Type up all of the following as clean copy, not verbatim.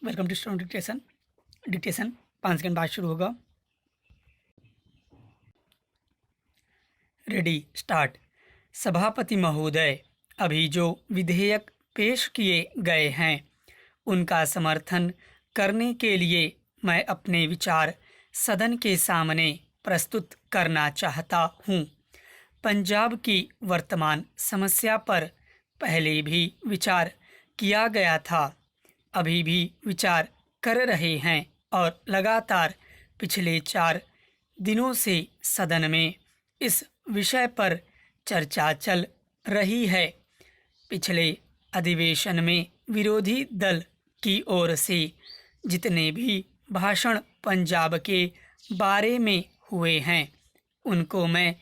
Welcome to student dictation 5 second बाद शुरू होगा। Ready start. सभापति महोदय, अभी जो विधेयक पेश किए गए हैं उनका समर्थन करने के लिए मैं अपने विचार सदन के सामने प्रस्तुत करना चाहता हूँ। पंजाब की वर्तमान समस्या पर पहले भी विचार किया गया था, अभी भी विचार कर रहे हैं और लगातार पिछले 4 दिनों से सदन में इस विषय पर चर्चा चल रही है। पिछले अधिवेशन में विरोधी दल की ओर से जितने भी भाषण पंजाब के बारे में हुए हैं उनको मैं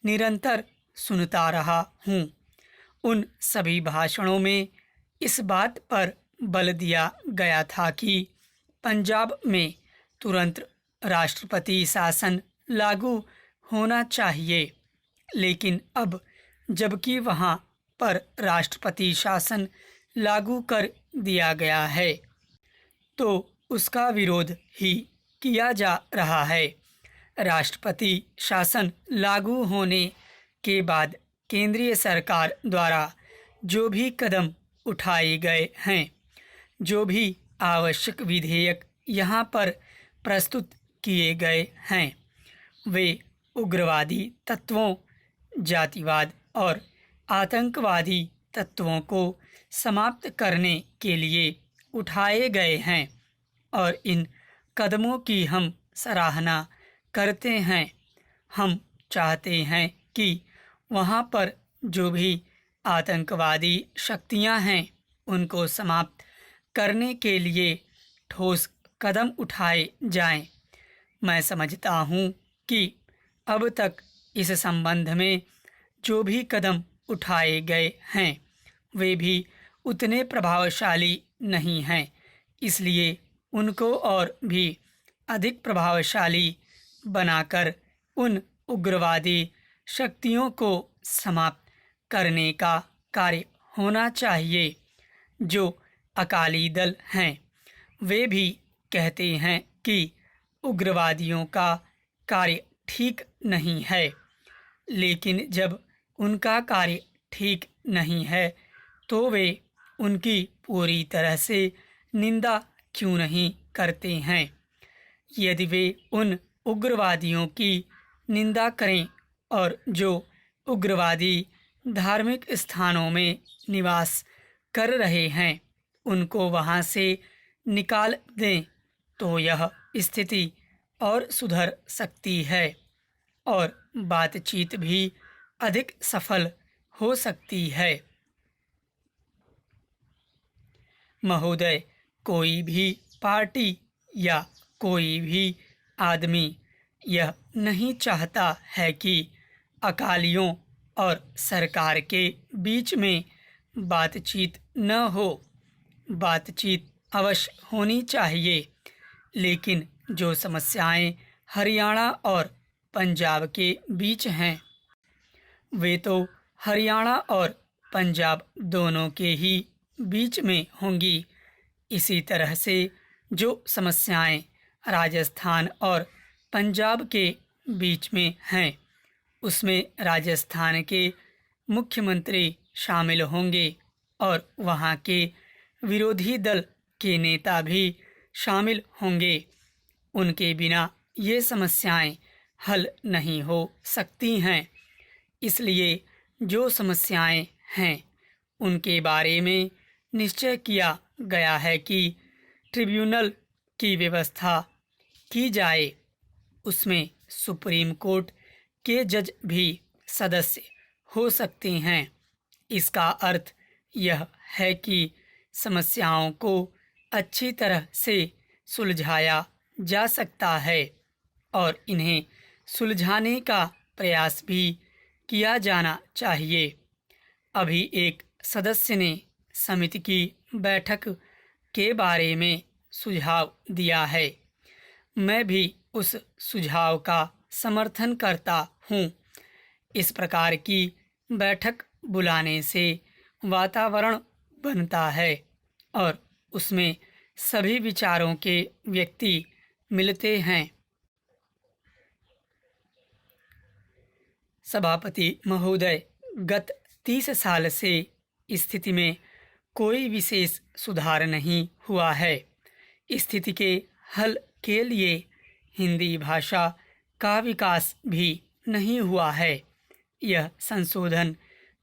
निरंतर सुनता रहा हूँ। उन सभी भाषणों में इस बात पर बल दिया गया था कि पंजाब में तुरंत राष्ट्रपति शासन लागू होना चाहिए, लेकिन अब जबकि वहां पर राष्ट्रपति शासन लागू कर दिया गया है तो उसका विरोध ही किया जा रहा है। राष्ट्रपति शासन लागू होने के बाद केंद्रीय सरकार द्वारा जो भी कदम उठाए गए हैं, जो भी आवश्यक विधेयक यहाँ पर प्रस्तुत किए गए हैं, वे उग्रवादी तत्वों, जातिवाद और आतंकवादी तत्वों को समाप्त करने के लिए उठाए गए हैं और इन कदमों की हम सराहना करते हैं। हम चाहते हैं कि वहाँ पर जो भी आतंकवादी शक्तियाँ हैं उनको समाप्त करने के लिए ठोस कदम उठाए जाएं। मैं समझता हूँ कि अब तक इस संबंध में जो भी कदम उठाए गए हैं वे भी उतने प्रभावशाली नहीं हैं, इसलिए उनको और भी अधिक प्रभावशाली बनाकर उन उग्रवादी शक्तियों को समाप्त करने का कार्य होना चाहिए। जो अकाली दल हैं वे भी कहते हैं कि उग्रवादियों का कार्य ठीक नहीं है, लेकिन जब उनका कार्य ठीक नहीं है तो वे उनकी पूरी तरह से निंदा क्यों नहीं करते हैं। यदि वे उन उग्रवादियों की निंदा करें और जो उग्रवादी धार्मिक स्थानों में निवास कर रहे हैं उनको वहां से निकाल दें तो यह स्थिति और सुधर सकती है और बातचीत भी अधिक सफल हो सकती है। महोदय, कोई भी पार्टी या कोई भी आदमी यह नहीं चाहता है कि अकालियों और सरकार के बीच में बातचीत न हो। बातचीत अवश्य होनी चाहिए, लेकिन जो समस्याएं हरियाणा और पंजाब के बीच हैं वे तो हरियाणा और पंजाब दोनों के ही बीच में होंगी। इसी तरह से जो समस्याएं राजस्थान और पंजाब के बीच में हैं उसमें राजस्थान के मुख्यमंत्री शामिल होंगे और वहां के विरोधी दल के नेता भी शामिल होंगे। उनके बिना ये समस्याएं हल नहीं हो सकती हैं। इसलिए जो समस्याएं हैं उनके बारे में निश्चय किया गया है कि ट्रिब्यूनल की व्यवस्था की जाए। उसमें सुप्रीम कोर्ट के जज भी सदस्य हो सकते हैं। इसका अर्थ यह है कि समस्याओं को अच्छी तरह से सुलझाया जा सकता है और इन्हें सुलझाने का प्रयास भी किया जाना चाहिए। अभी एक सदस्य ने समिति की बैठक के बारे में सुझाव दिया है। मैं भी उस सुझाव का समर्थन करता हूँ। इस प्रकार की बैठक बुलाने से वातावरण बनता है और उसमें सभी विचारों के व्यक्ति मिलते हैं। सभापति महोदय, गत 30 साल से स्थिति में कोई विशेष सुधार नहीं हुआ है। स्थिति के हल के लिए हिंदी भाषा का विकास भी नहीं हुआ है। यह संशोधन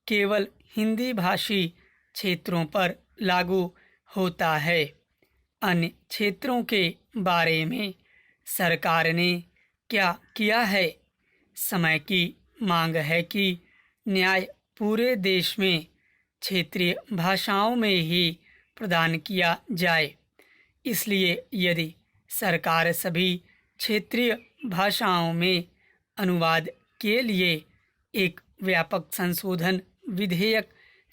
केवल हिंदी भाषी क्षेत्रों पर लागू होता है। अन्य क्षेत्रों के बारे में सरकार ने क्या किया है? समय की मांग है कि न्याय पूरे देश में क्षेत्रीय भाषाओं में ही प्रदान किया जाए। इसलिए यदि सरकार सभी क्षेत्रीय भाषाओं में अनुवाद के लिए एक व्यापक संशोधन विधेयक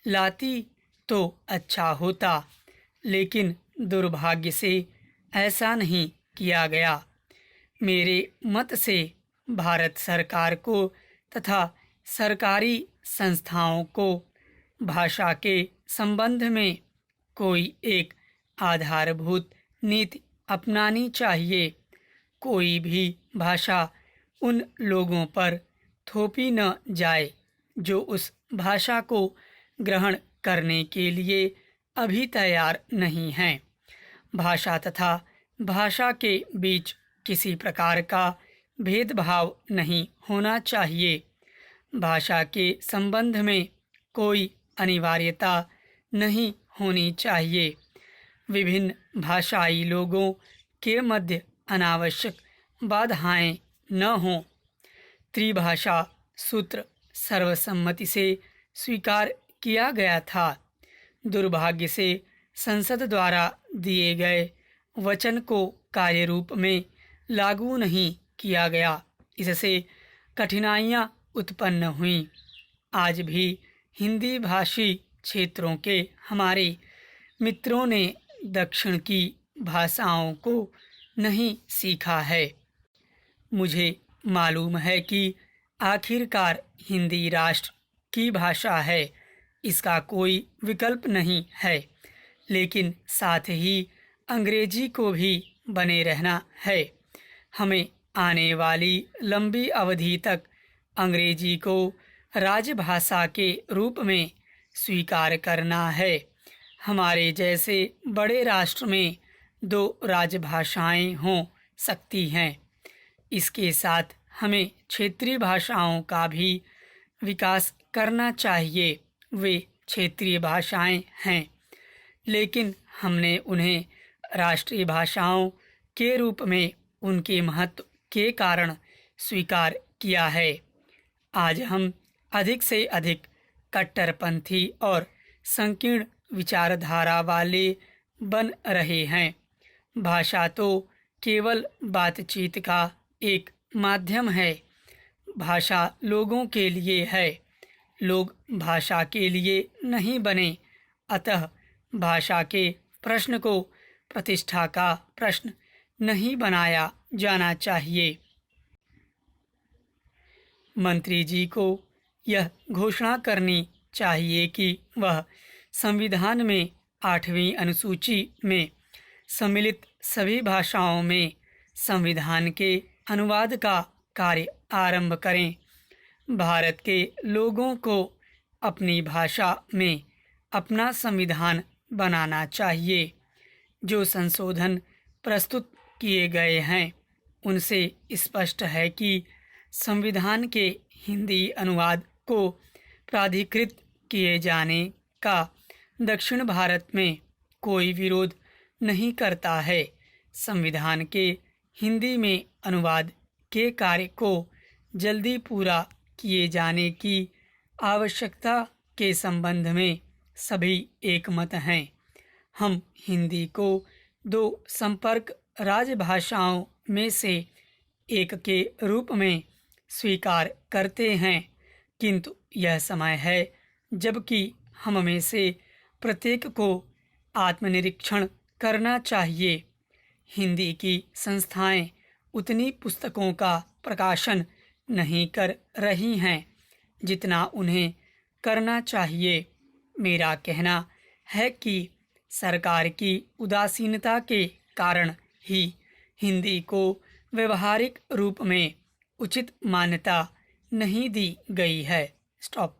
लाती तो अच्छा होता, लेकिन दुर्भाग्य से ऐसा नहीं किया गया। मेरे मत से भारत सरकार को तथा सरकारी संस्थाओं को भाषा के संबंध में कोई एक आधारभूत नीति अपनानी चाहिए। कोई भी भाषा उन लोगों पर थोपी न जाए जो उस भाषा को ग्रहण करने के लिए अभी तैयार नहीं हैं। भाषा तथा भाषा के बीच किसी प्रकार का भेदभाव नहीं होना चाहिए। भाषा के संबंध में कोई अनिवार्यता नहीं होनी चाहिए। विभिन्न भाषाई लोगों के मध्य अनावश्यक बाधाएं न हों। त्रिभाषा सूत्र सर्वसम्मति से स्वीकार किया गया था। दुर्भाग्य से संसद द्वारा दिए गए वचन को कार्य रूप में लागू नहीं किया गया। इससे कठिनाइयां उत्पन्न हुईं। आज भी हिंदी भाषी क्षेत्रों के हमारे मित्रों ने दक्षिण की भाषाओं को नहीं सीखा है। मुझे मालूम है कि आखिरकार हिंदी राष्ट्र की भाषा है, इसका कोई विकल्प नहीं है, लेकिन साथ ही अंग्रेजी को भी बने रहना है। हमें आने वाली लंबी अवधि तक अंग्रेजी को राजभाषा के रूप में स्वीकार करना है। हमारे जैसे बड़े राष्ट्र में 2 राजभाषाएं हो सकती हैं। इसके साथ हमें क्षेत्रीय भाषाओं का भी विकास करना चाहिए। वे क्षेत्रीय भाषाएं हैं, लेकिन हमने उन्हें राष्ट्रीय भाषाओं के रूप में उनके महत्व के कारण स्वीकार किया है। आज हम अधिक से अधिक कट्टरपंथी और संकीर्ण विचारधारा वाले बन रहे हैं। भाषा तो केवल बातचीत का एक माध्यम है। भाषा लोगों के लिए है, लोग भाषा के लिए नहीं बने। अतः भाषा के प्रश्न को प्रतिष्ठा का प्रश्न नहीं बनाया जाना चाहिए। मंत्री जी को यह घोषणा करनी चाहिए कि वह संविधान में 8वीं अनुसूची में सम्मिलित सभी भाषाओं में संविधान के अनुवाद का कार्य आरंभ करें। भारत के लोगों को अपनी भाषा में अपना संविधान बनाना चाहिए। जो संशोधन प्रस्तुत किए गए हैं उनसे स्पष्ट है कि संविधान के हिंदी अनुवाद को प्राधिकृत किए जाने का दक्षिण भारत में कोई विरोध नहीं करता है। संविधान के हिंदी में अनुवाद के कार्य को जल्दी पूरा किए जाने की आवश्यकता के संबंध में सभी एकमत हैं। हम हिंदी को 2 संपर्क राजभाषाओं में से एक के रूप में स्वीकार करते हैं, किंतु यह समय है जबकि हम में से प्रत्येक को आत्मनिरीक्षण करना चाहिए। हिंदी की संस्थाएं उतनी पुस्तकों का प्रकाशन नहीं कर रही हैं जितना उन्हें करना चाहिए। मेरा कहना है कि सरकार की उदासीनता के कारण ही हिंदी को व्यवहारिक रूप में उचित मान्यता नहीं दी गई है। स्टॉप।